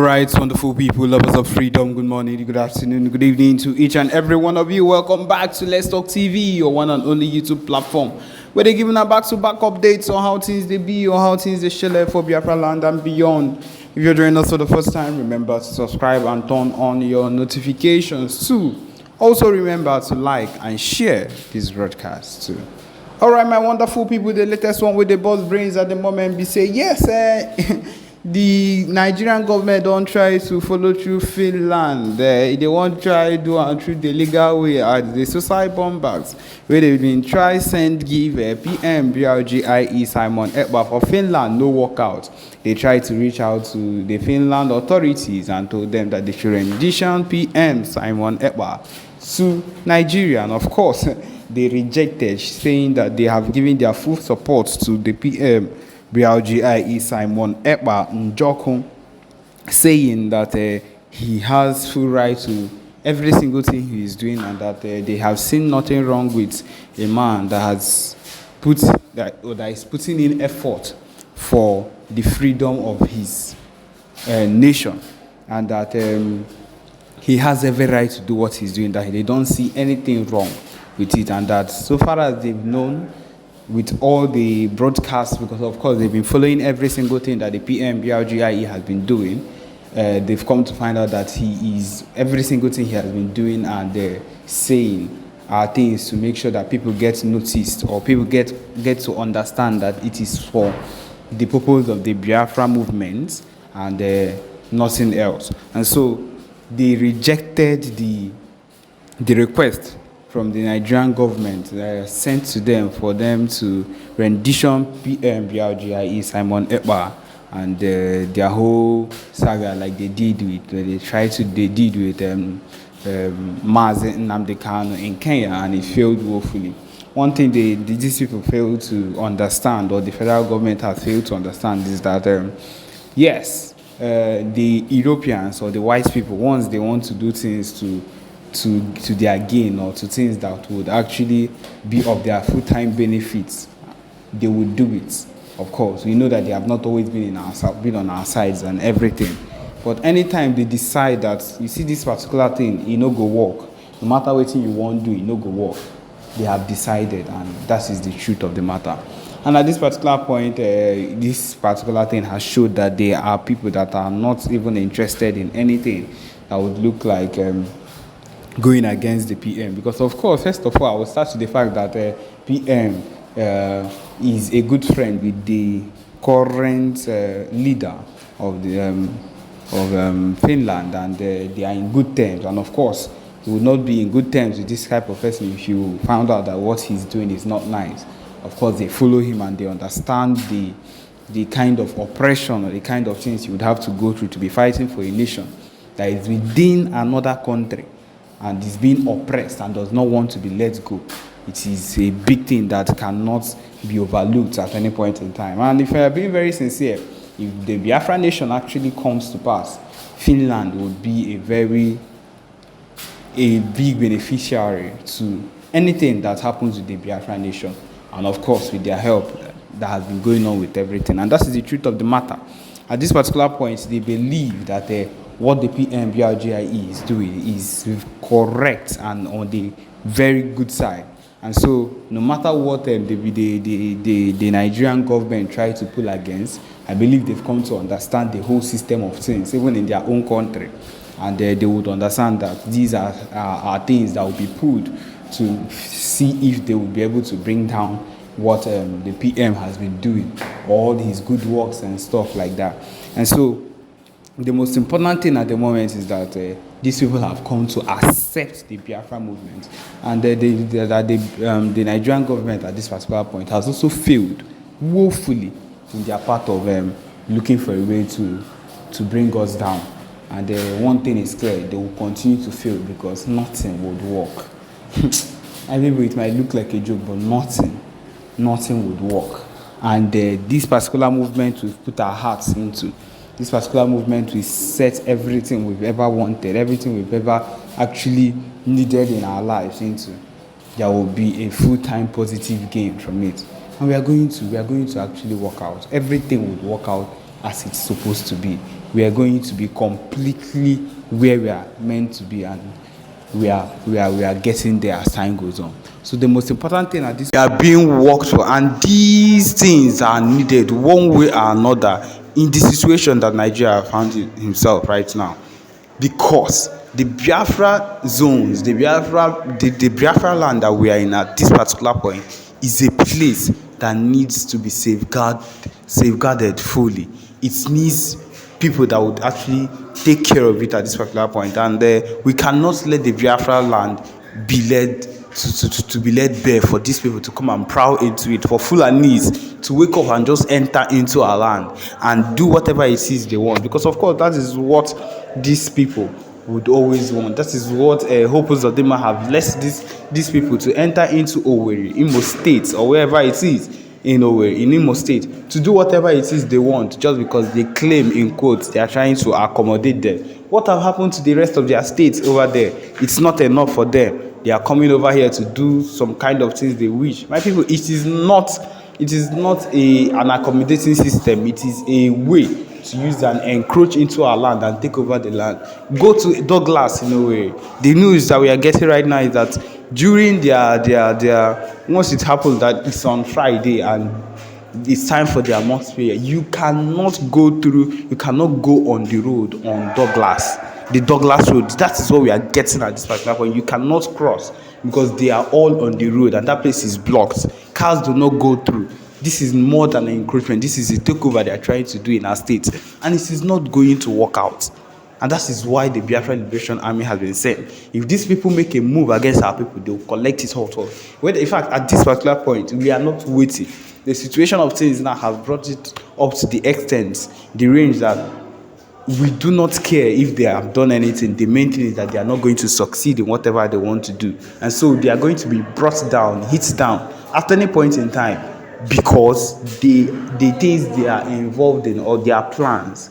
right, wonderful people, lovers of freedom. Good morning, good afternoon, good evening to each and every one of you. Welcome back to Let's Talk TV, your one and only YouTube platform, where they're giving a back-to-back updates on how things they be or how things they share for Biafra land and beyond. If you're joining us for the first time, remember to subscribe and turn on your notifications too. Also remember to like and share this broadcast too. All right, my wonderful people, the latest one with the boss brains at the moment be say yes, the Nigerian government don't try to follow through Finland. They won't try do and through the legal way as the suicide bombers where they've been try send give PM BRGIE Simon Ekpa for Finland no workout. They tried to reach out to the Finland authorities and told them that they should rendition PM Simon Ekpa to Nigeria, and of course they rejected, saying that they have given their full support to the PM BRGIE Simon Ekpa Njokun, saying that he has full right to every single thing he is doing, and that they have seen nothing wrong with a man that has that is putting in effort for the freedom of his nation, and that he has every right to do what he's doing, that they don't see anything wrong with it, and that so far as they've known with all the broadcasts, because of course they've been following every single thing that the PM BRGIE has been doing, they've come to find out that he is every single thing he has been doing and saying are things to make sure that people get noticed or people get to understand that it is for the purpose of the Biafra movement and nothing else. And so they rejected the request from the Nigerian government sent to them for them to rendition PM BRGIE Simon Ekpa and their whole saga, like they did with Mazi Nnamdi Kanu in Kenya, and it failed woefully. One thing these people fail to understand, or the federal government has failed to understand, is that yes, the Europeans or the white people, once they want to do things to their gain or to things that would actually be of their full-time benefits, they would do it. Of course, we know that they have not always been on our sides and everything. But anytime they decide that, you see this particular thing, it no go work, no matter what you want to do, it no go work, they have decided, and that is the truth of the matter. And at this particular point, this particular thing has showed that there are people that are not even interested in anything that would look like going against the PM, because of course, first of all, I will start with the fact that PM is a good friend with the current leader of the Finland, and they are in good terms. And of course, he would not be in good terms with this type of person if you found out that what he's doing is not nice. Of course, they follow him and they understand the kind of oppression or the kind of things you would have to go through to be fighting for a nation that is within another country and is being oppressed and does not want to be let go. It is a big thing that cannot be overlooked at any point in time. And if I are being very sincere, if the Biafra nation actually comes to pass, Finland would be a big beneficiary to anything that happens with the Biafra nation. And of course, with their help, that has been going on with everything. And that is the truth of the matter. At this particular point, they believe that what the PM BRGIE is doing is correct and on the very good side. And so, no matter what the Nigerian government try to pull against, I believe they've come to understand the whole system of things, even in their own country. And they would understand that these are things that will be pulled to see if they will be able to bring down what the PM has been doing, all his good works and stuff like that. And so, the most important thing at the moment is that these people have come to accept the Biafra movement, and the Nigerian government at this particular point has also failed woefully in their part of looking for a way to bring us down. And one thing is clear, they will continue to fail because nothing would work. I mean, it might look like a joke, but nothing would work. And this particular movement we've put our hearts into. This particular movement will set everything we've ever wanted, everything we've ever actually needed in our lives into. There will be a full-time positive gain from it. And we are going to actually work out. Everything would work out as it's supposed to be. we are going to be completely where we are meant to be, and we are getting there as time goes on. So the most important thing at this, we are being worked for, and these things are needed one way or another in the situation that Nigeria found himself right now, because the Biafra zones, the Biafra land that we are in at this particular point is a place that needs to be safeguarded fully. It needs people that would actually take care of it at this particular point, and we cannot let the Biafra land be led to be led bare for these people to come and prowl into it, for Fulanis to wake up and just enter into our land and do whatever it is they want, because of course that is what these people would always want. That is what Hopes of them have left these people to enter into Owerri, Imo State, or wherever it is in Owerri, in Imo State, to do whatever it is they want, just because they claim, in quotes, they are trying to accommodate them. What have happened to the rest of their states over there? It's not enough for them. They are coming over here to do some kind of things they wish. My people, it is not an accommodating system. It is a way to use and encroach into our land and take over the land. Go to Douglas in a way. The news that we are getting right now is that during their once it happens that it's on Friday and it's time for their month prayer, you cannot go on the road on Douglas. The Douglas road, that is what we are getting at this particular point. You cannot cross because they are all on the road and that place is blocked. Cars do not go through. This is more than an encroachment. This is a takeover they are trying to do in our state, and it is not going to work out. And that is why the Biafra Liberation Army has been sent. If these people make a move against our people, they will collect it all. In fact, at this particular point, we are not waiting. The situation of things now has brought it up to the extent, the range that we do not care if they have done anything. The main thing is that they are not going to succeed in whatever they want to do. And so they are going to be brought down, hit down at any point in time, because the things they are involved in or their plans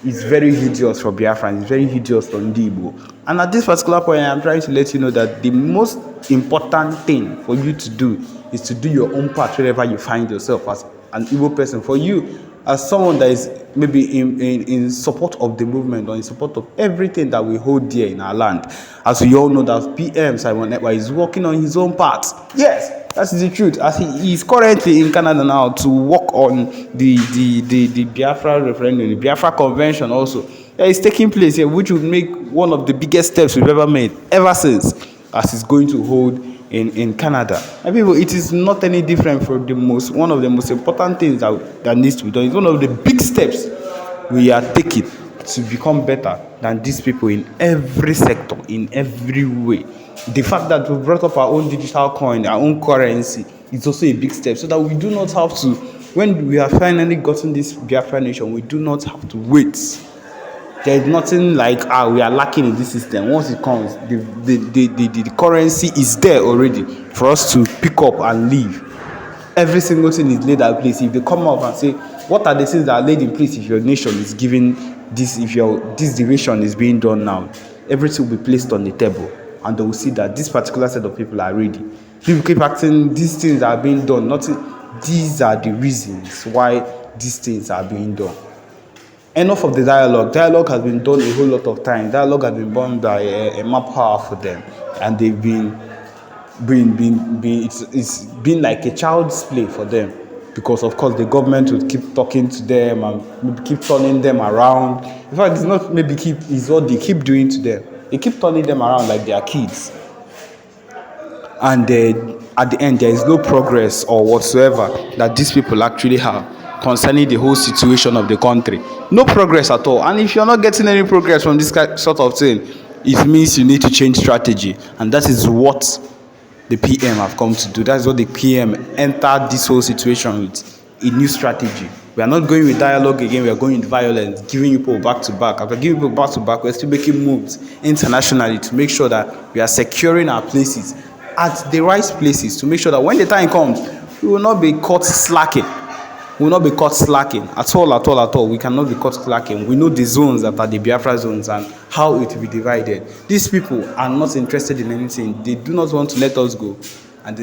is very hideous for Biafra, it's very hideous for Ndibo. And at this particular point, I am trying to let you know that the most important thing for you to do is to do your own part wherever you find yourself as an Igbo person. For you, as someone that is maybe in support of the movement or in support of everything that we hold dear in our land, as we all know that PM Simon Ekpa is working on his own part. Yes, that is the truth. As he is currently in Canada now to work on the Biafra referendum, the Biafra convention also. That is taking place here, which would make one of the biggest steps we've ever made, ever since, as it's going to hold in Canada. And people, it is not any different from one of the most important things that needs to be done. It's one of the big steps we are taking to become better than these people in every sector, in every way. The fact that we brought up our own digital coin, our own currency, is also a big step, so that we do not have to, when we have finally gotten this Biafra nation, we do not have to wait. There is nothing like we are lacking in this system. Once it comes, the currency is there already for us to pick up and leave. Every single thing is laid at place. If they come up and say, what are the things that are laid in place if your nation is giving this, if this division is being done now, everything will be placed on the table, and they will see that this particular set of people are ready. People keep acting, these things are being done. These are the reasons why these things are being done. Enough of the dialogue. Dialogue has been done a whole lot of times. Dialogue has been done by a map power for them, and they've been it's been like a child's play for them, because of course the government would keep talking to them and keep turning them around. In fact, it's not maybe it's what they keep doing to them. They keep turning them around like they are kids, and at the end there is no progress or whatsoever that these people actually have concerning the whole situation of the country. No progress at all. And if you're not getting any progress from this sort of thing, it means you need to change strategy. And that is what the PM have come to do. That's what the PM entered this whole situation with, a new strategy. We are not going with dialogue again, we are going with violence, giving people back to back. After giving people back to back, we're still making moves internationally to make sure that we are securing our places at the right places, to make sure that when the time comes, we will not be caught slacking. We will not be caught slacking at all. We cannot be caught slacking. We know the zones that are the Biafra zones and how it will be divided. These people are not interested in anything. They do not want to let us go. And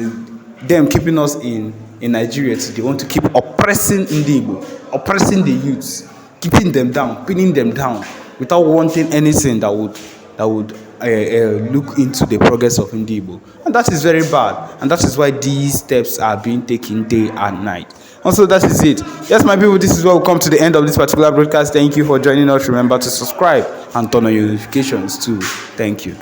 them keeping us in Nigeria, they want to keep oppressing Ndibo, oppressing the youths. keeping them down, pinning them down, without wanting anything that would look into the progress of Ndibo. And that is very bad. And that is why these steps are being taken day and night. Also, that is it. Yes, my people, this is where we come to the end of this particular broadcast. Thank you for joining us. Remember to subscribe and turn on your notifications too. Thank you.